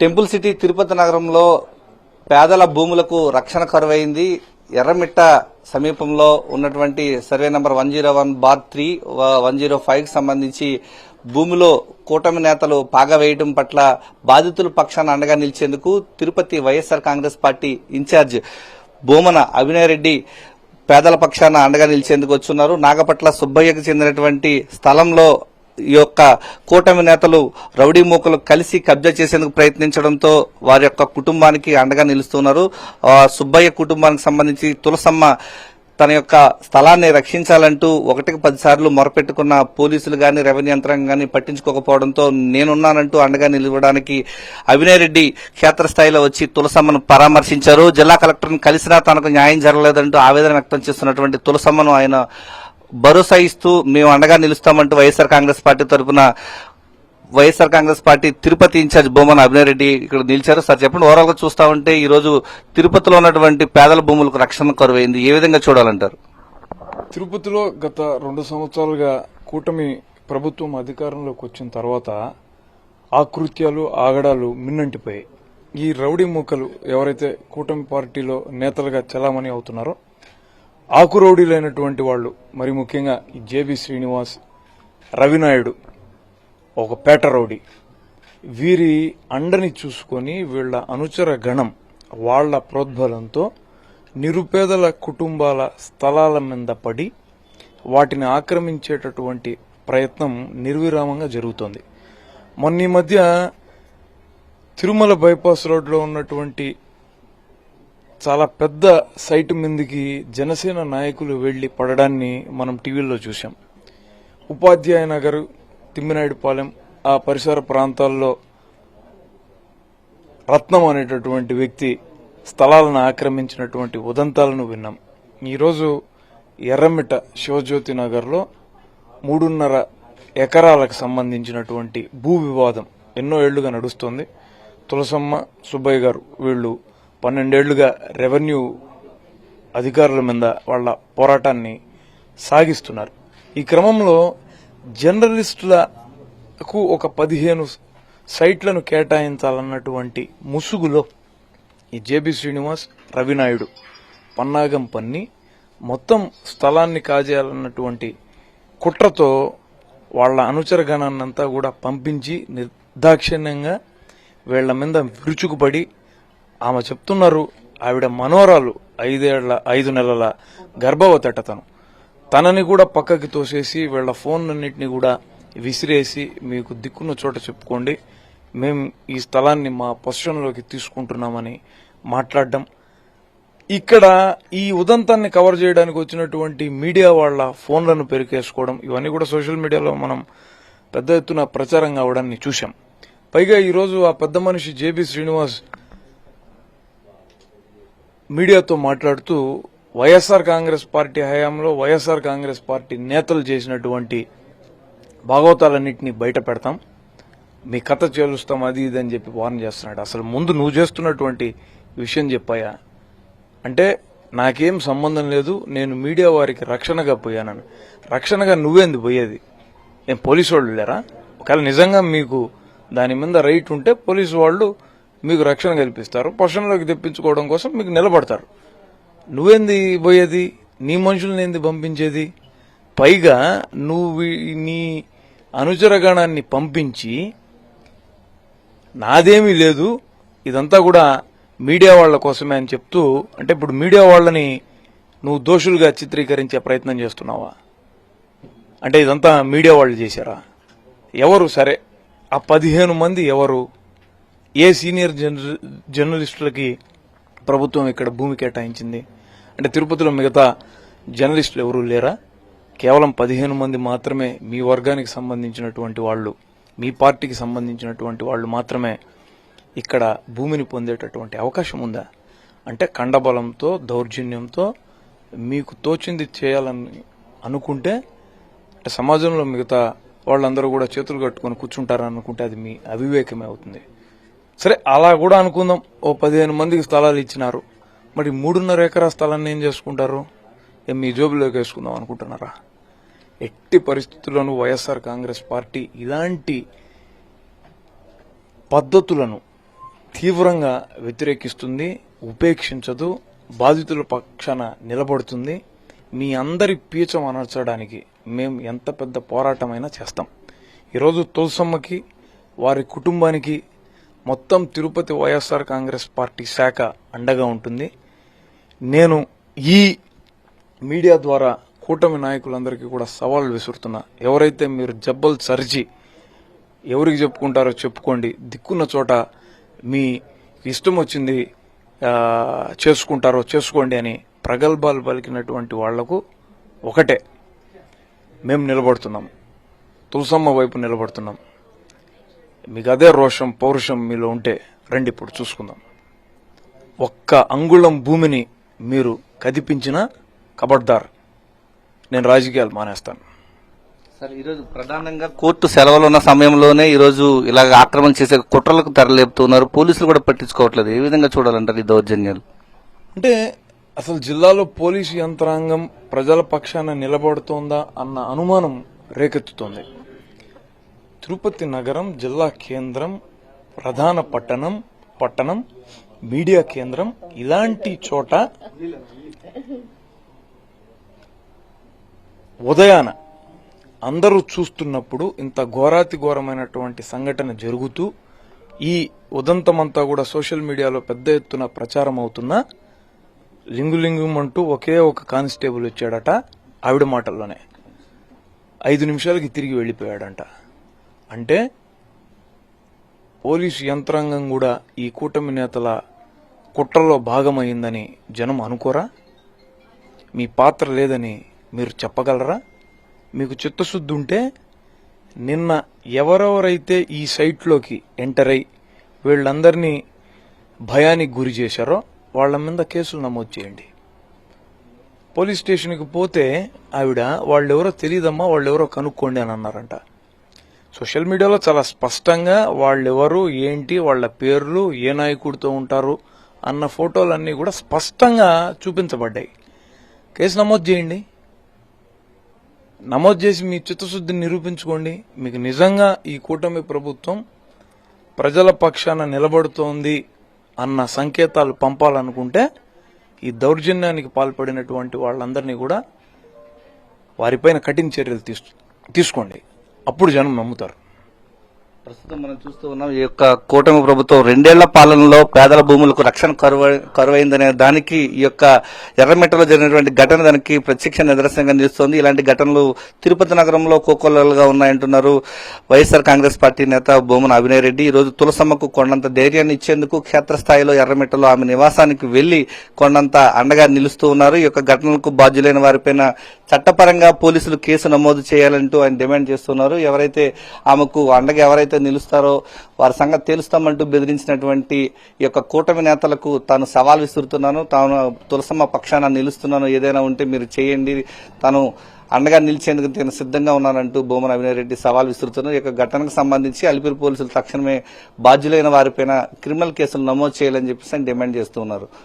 Temple city Tirupati నగరంలో పేదల భూములకు రక్షణ కరువైంది. ఎర్రమిట్ట సమీపంలో ఉన్నటువంటి సర్వే నంబర్ 101/3 105 కి సంబంధించి భూమిలో కూటమి నేతలు పాగవేయడం పట్ల బాధితుల పక్షాన అండగా నిలిచేందుకు తిరుపతి వైఎస్ఆర్ కాంగ్రెస్ పార్టీ ఇన్ఛార్జ్ బోమన అభినయ్ రెడ్డి పేదల పక్షాన అండగా నిలిచేందుకు వచ్చున్నారు. నాగపట్ల సుబ్బయ్యకు చెందినటువంటి స్థలంలో ఈ యొక్క కూటమి నేతలు రౌడీ మూకలు కలిసి కబ్జా చేసేందుకు ప్రయత్నించడంతో వారి యొక్క కుటుంబానికి అండగా నిలుస్తున్నారు. సుబ్బయ్య కుటుంబానికి సంబంధించి తులసమ్మ తన యొక్క స్థలాన్ని రక్షించాలంటూ 1కి 10 సార్లు మొరపెట్టుకున్న పోలీసులు గాని రెవెన్యూ యంత్రాంగం గాని పట్టించుకోకపోవడంతో నేనున్నానంటూ అండగా నిలవడానికి అభినయ్ రెడ్డి క్షేత్రస్థాయిలో వచ్చి తులసమ్మను పరామర్శించారు. జిల్లా కలెక్టర్ను కలిసినా తనకు న్యాయం జరగలేదంటూ ఆవేదన వ్యక్తం చేస్తున్నటువంటి తులసమ్మను ఆయన భరోసా ఇస్తూ మేము అండగా నిలుస్తామంటూ వైఎస్ఆర్ కాంగ్రెస్ పార్టీ తరఫున వైఎస్ఆర్ కాంగ్రెస్ పార్టీ తిరుపతి ఇన్ఛార్జ్ బొమ్మన అభినయ్ రెడ్డి ఇక్కడ నిలిచారు. సార్ చెప్పండి, ఓవరాల్ గా చూస్తా ఉంటే ఈ రోజు తిరుపతిలో ఉన్నటువంటి పేదల భూములకు రక్షణ కరువైంది, ఏ విధంగా చూడాలంటారు? తిరుపతిలో గత 2 సంవత్సరాలుగా కూటమి ప్రభుత్వం అధికారంలోకి వచ్చిన తర్వాత ఆకృత్యాలు ఆగడాలు మిన్నంటిపోయాయి. ఈ రౌడీ మూకలు ఎవరైతే కూటమి పార్టీలో నేతలుగా చలామణి అవుతున్నారో ఆకు రౌడీలైనటువంటి వాళ్ళు, మరి ముఖ్యంగా ఈ జేబీ శ్రీనివాస్, రవినాయుడు ఒక పేట రౌడీ, వీరి అండని చూసుకొని వీళ్ల అనుచర గణం వాళ్ల ప్రోద్బలంతో నిరుపేదల కుటుంబాల స్థలాల మీద పడి వాటిని ఆక్రమించేటటువంటి ప్రయత్నం నిర్విరామంగా జరుగుతోంది. మొన్న ఈ మధ్య తిరుమల బైపాస్ రోడ్లో ఉన్నటువంటి చాలా పెద్ద సైటు మీదకి జనసేన నాయకులు వెళ్లి పడడాన్ని మనం టీవీలో చూశాం. ఉపాధ్యాయ నగర్, తిమ్మినాయుడుపాలెం ఆ పరిసర ప్రాంతాల్లో రత్నం అనేటటువంటి వ్యక్తి స్థలాలను ఆక్రమించినటువంటి ఉదంతాలను విన్నాం. ఈరోజు ఎర్రమిట్ట శివజ్యోతి నగర్లో 3.5 ఎకరాలకు సంబంధించినటువంటి భూ వివాదం ఎన్నో ఏళ్లుగా నడుస్తోంది. తులసమ్మ, సుబ్బయ్య గారు వీళ్లు 12 ఏళ్లుగా రెవెన్యూ అధికారుల మీద వాళ్ల పోరాటాన్ని సాగిస్తున్నారు. ఈ క్రమంలో జర్నలిస్టులకు ఒక 15 సైట్లను కేటాయించాలన్నటువంటి ముసుగులో ఈ జేబీ శ్రీనివాస్, రవినాయుడు పన్నాగం పన్ని మొత్తం స్థలాన్ని కాజేయాలన్నటువంటి కుట్రతో వాళ్ల అనుచరగణాన్నంతా కూడా పంపించి నిర్దాక్షిణ్యంగా వీళ్ల మీద విరుచుకుపడి, ఆమె చెప్తున్నారు ఆవిడ మనోరాలు 5 నెలల గర్భవతట తనని కూడా పక్కకి తోసేసి వీళ్ల ఫోన్లన్నింటినీ కూడా విసిరేసి మీకు దిక్కున్న చోట చెప్పుకోండి, మేం ఈ స్థలాన్ని మా పొజిషన్లోకి తీసుకుంటున్నామని మాట్లాడడం. ఇక్కడ ఈ ఉదంతాన్ని కవర్ చేయడానికి వచ్చినటువంటి మీడియా వాళ్ల ఫోన్లను పెరికేసుకోవడం, ఇవన్నీ కూడా సోషల్ మీడియాలో మనం పెద్ద ఎత్తున ప్రచారం కావడాన్ని చూశాం. పైగా ఈరోజు ఆ పెద్ద మనిషి జేబీ శ్రీనివాస్ మీడియాతో మాట్లాడుతూ వైఎస్ఆర్ కాంగ్రెస్ పార్టీ హయాంలో వైఎస్ఆర్ కాంగ్రెస్ పార్టీ నేతలు చేసినటువంటి భాగవతాలన్నింటినీ బయట పెడతాం, మీ కథ చేలుస్తాం, అది ఇది అని చెప్పి వార్న్ చేస్తున్నాడు. అసలు ముందు నువ్వు చేస్తున్నటువంటి విషయం చెప్పాయా అంటే, నాకేం సంబంధం లేదు, నేను మీడియా వారికి రక్షణగా పోయానని. రక్షణగా నువ్వేంది పోయేది? ఏం పోలీసు వాళ్ళు లేరా? ఒకవేళ నిజంగా మీకు దాని మీద రైట్ ఉంటే పోలీసు వాళ్ళు మీకు రక్షణ కల్పిస్తారు, పొజిషన్లోకి తెప్పించుకోవడం కోసం మీకు నిలబడతారు. నువ్వేంది పోయేది? నీ మనుషుల్ని ఏంది పంపించేది? పైగా నువ్వు నీ అనుచరగణాన్ని పంపించి నాదేమీ లేదు, ఇదంతా కూడా మీడియా వాళ్ల కోసమే అని చెప్తూ, అంటే ఇప్పుడు మీడియా వాళ్లని నువ్వు దోషులుగా చిత్రీకరించే ప్రయత్నం చేస్తున్నావా? అంటే ఇదంతా మీడియా వాళ్ళు చేశారా? ఎవరు? సరే, ఆ 15 మంది ఎవరు? ఏ సీనియర్ జర్నలిస్టులకి ప్రభుత్వం ఇక్కడ భూమి కేటాయించింది? అంటే తిరుపతిలో మిగతా జర్నలిస్టులు ఎవరూ లేరా? కేవలం 15 మంది మాత్రమే మీ వర్గానికి సంబంధించినటువంటి వాళ్ళు, మీ పార్టీకి సంబంధించినటువంటి వాళ్ళు మాత్రమే ఇక్కడ భూమిని పొందేటటువంటి అవకాశం ఉందా? అంటే కండబలంతో, దౌర్జన్యంతో మీకు తోచింది చేయాలని అనుకుంటే, అంటే సమాజంలో మిగతా వాళ్ళందరూ కూడా చేతులు కట్టుకుని కూర్చుంటారని అనుకుంటే అది మీ అవివేకమే అవుతుంది. సరే, అలా కూడా అనుకుందాం, ఓ 15 మందికి స్థలాలు ఇచ్చినారు, మరి 3.5 ఎకరా స్థలాన్ని ఏం చేసుకుంటారు? మీ జోబులోకి వేసుకుందాం అనుకుంటున్నారా? ఎట్టి పరిస్థితుల్లోనూ వైఎస్ఆర్ కాంగ్రెస్ పార్టీ ఇలాంటి పద్ధతులను తీవ్రంగా వ్యతిరేకిస్తుంది, ఉపేక్షించదు, బాధితుల పక్షాన నిలబడుతుంది. మీ అందరి పీచం అనర్చడానికి మేము ఎంత పెద్ద పోరాటమైనా చేస్తాం. ఈరోజు తులసమ్మకి, వారి కుటుంబానికి మొత్తం తిరుపతి వైఎస్ఆర్ కాంగ్రెస్ పార్టీ శాఖ అండగా ఉంటుంది. నేను ఈ మీడియా ద్వారా కూటమి నాయకులందరికీ కూడా సవాల్ విసురుతున్నా. ఎవరైతే మీరు జబ్బలు సరిచి ఎవరికి చెప్పుకుంటారో చెప్పుకోండి, దిక్కున్న చోట మీ ఇష్టం వచ్చింది చేసుకుంటారో చేసుకోండి అని ప్రగల్భాలు పలికినటువంటి వాళ్లకు ఒకటే, మేము నిలబడుతున్నాం, తులసమ్మ వైపు నిలబడుతున్నాం. మీకు అదే రోషం, పౌరుషం మీలో ఉంటే రండి ఇప్పుడు చూసుకుందాం. ఒక్క అంగుళం భూమిని మీరు కదిపించినా కబడ్దార్, నేను రాజకీయాలు మానేస్తాను. సార్, ఈరోజు ప్రధానంగా కోర్టు సెలవులు ఉన్న సమయంలోనే ఈరోజు ఇలాగ ఆక్రమణ చేసే కుట్రలకు తెరలేపుతున్నారు. పోలీసులు కూడా పట్టించుకోవట్లేదు. ఏ విధంగా చూడాలంటారు ఈ దౌర్జన్యాలు? అంటే అసలు జిల్లాలో పోలీసు యంత్రాంగం ప్రజల పక్షాన నిలబడుతోందా అన్న అనుమానం రేకెత్తుతోంది. తిరుపతి నగరం జిల్లా కేంద్రం, ప్రధాన పట్టణం, మీడియా కేంద్రం, ఇలాంటి చోట ఉదయాన అందరూ చూస్తున్నప్పుడు ఇంత ఘోరాతి ఘోరమైనటువంటి సంఘటన జరుగుతూ ఈ ఉదంతమంతా కూడా సోషల్ మీడియాలో పెద్ద ఎత్తున ప్రచారం అవుతున్నా లింగులింగుమంటూ ఒకే ఒక కానిస్టేబుల్ వచ్చాడట. ఆవిడ మాటల్లోనే 5 నిమిషాలకి తిరిగి వెళ్లిపోయాడంట. అంటే పోలీసు యంత్రాంగం కూడా ఈ కూటమి నేతల కుట్రలో భాగమైందని జనం అనుకోరా? మీ పాత్ర లేదని మీరు చెప్పగలరా? మీకు చిత్తశుద్ధి ఉంటే నిన్న ఎవరెవరైతే ఈ సైట్లోకి ఎంటర్ అయి వీళ్ళందరినీ భయానికి గురి చేశారో వాళ్ల మీద కేసులు నమోదు చేయండి. పోలీస్ స్టేషన్కి పోతే ఆవిడ వాళ్ళెవరో తెలియదమ్మా, వాళ్ళెవరో కనుక్కోండి అని అన్నారంట. సోషల్ మీడియాలో చాలా స్పష్టంగా వాళ్ళెవరు, ఏంటి, వాళ్ళ పేర్లు, ఏ నాయకుడితో ఉంటారు అన్న ఫోటోలన్నీ కూడా స్పష్టంగా చూపించబడ్డాయి. కేసు నమోదు చేయండి. నమోదు చేసి మీ చిత్తశుద్ధిని నిరూపించుకోండి. మీకు నిజంగా ఈ కూటమి ప్రభుత్వం ప్రజల పక్షాన నిలబడుతోంది అన్న సంకేతాలు పంపాలనుకుంటే ఈ దౌర్జన్యానికి పాల్పడినటువంటి వాళ్ళందరినీ కూడా వారిపైన కఠిన చర్యలు తీసుకోండి. అప్పుడు జనం నమ్ముతారు. ప్రస్తుతం మనం చూస్తూ ఉన్నాం, ఈ యొక్క కూటమి ప్రభుత్వం 2 ఏళ్ల పాలనలో పేదల భూములకు రక్షణ కరువైందనే దానికి ఈ యొక్క ఎర్రమిట్టలో జరిగినటువంటి ఘటన దానికి ప్రత్యక్ష నిదర్శనంగా నిలుస్తోంది. ఇలాంటి ఘటనలు తిరుపతి నగరంలో కోకొల్లలుగా ఉన్నాయంటున్నారు వైఎస్ఆర్ కాంగ్రెస్ పార్టీ నేత బొమ్మన అభినయ్ రెడ్డి. ఈ రోజు తులసమ్మకు కొండంత ధైర్యాన్ని ఇచ్చేందుకు క్షేత్రస్థాయిలో ఎర్రమిట్టలో ఆమె నివాసానికి వెళ్లి కొండంత అండగా నిలుస్తూ ఉన్నారు. ఈ యొక్క ఘటనలకు బాధ్యులైన వారిపైన చట్టపరంగా పోలీసులు కేసు నమోదు చేయాలంటూ ఆయన డిమాండ్ చేస్తున్నారు. ఎవరైతే ఆమెకు అండగా ఎవరైతే నిలుస్తారో వారి సంగతి తేలుస్తామంటూ బెదిరించినటువంటి ఈ యొక్క కూటమి నేతలకు తాను సవాల్ విసురుతున్నాను. తాను తులసమ్మ పక్షాన నిలుస్తున్నాను, ఏదైనా ఉంటే మీరు చేయండి, తాను అండగా నిలిచేందుకు నేను సిద్ధంగా ఉన్నానంటూ బొమ్మన అభినయ్ రెడ్డి సవాల్ విసురుతున్నారు. ఈ యొక్క ఘటనకు సంబంధించి అలిపిరి పోలీసులు తక్షణమే బాధ్యులైన వారిపైన క్రిమినల్ కేసులు నమోదు చేయాలని చెప్పేసి డిమాండ్ చేస్తున్నారు.